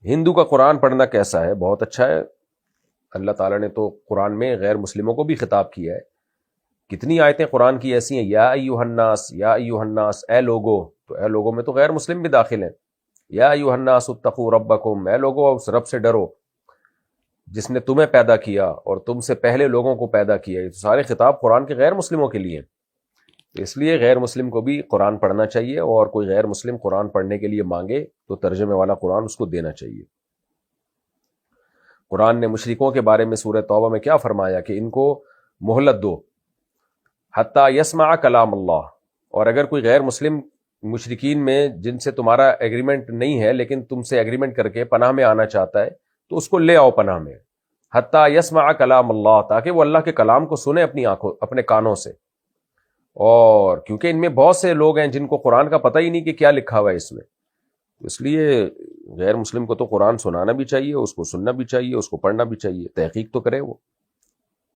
ہندو کا قرآن پڑھنا کیسا ہے؟ بہت اچھا ہے. اللہ تعالیٰ نے تو قرآن میں غیر مسلموں کو بھی خطاب کیا ہے. کتنی آیتیں قرآن کی ایسی ہیں، یا ایھا الناس، یا ایھا الناس، اے لوگو. تو اے لوگوں میں تو غیر مسلم بھی داخل ہیں. یا ایھا الناس اتقوا ربکم، اے لوگو اس رب سے ڈرو جس نے تمہیں پیدا کیا اور تم سے پہلے لوگوں کو پیدا کیا. یہ تو سارے خطاب قرآن کے غیر مسلموں کے لیے ہیں. تو اس لیے غیر مسلم کو بھی قرآن پڑھنا چاہیے، اور کوئی غیر مسلم قرآن پڑھنے کے لیے مانگے تو ترجمے والا قرآن اس کو دینا چاہیے. قرآن نے مشرکوں کے بارے میں سورہ توبہ میں کیا فرمایا کہ ان کو مہلت دو حتیٰ یسمع کلام اللہ. اور اگر کوئی غیر مسلم مشرکین میں جن سے تمہارا ایگریمنٹ نہیں ہے لیکن تم سے ایگریمنٹ کر کے پناہ میں آنا چاہتا ہے تو اس کو لے آؤ پناہ میں. حتیٰ یسمع کلام اللہ، تاکہ وہ اللہ کے کلام کو سنے اپنی آنکھوں اپنے کانوں سے. اور کیونکہ ان میں بہت سے لوگ ہیں جن کو قرآن کا پتہ ہی نہیں کہ کیا لکھا ہوا ہے اس میں، اس لیے غیر مسلم کو تو قرآن سنانا بھی چاہیے، اس کو سننا بھی چاہیے، اس کو پڑھنا بھی چاہیے، تحقیق تو کرے وہ.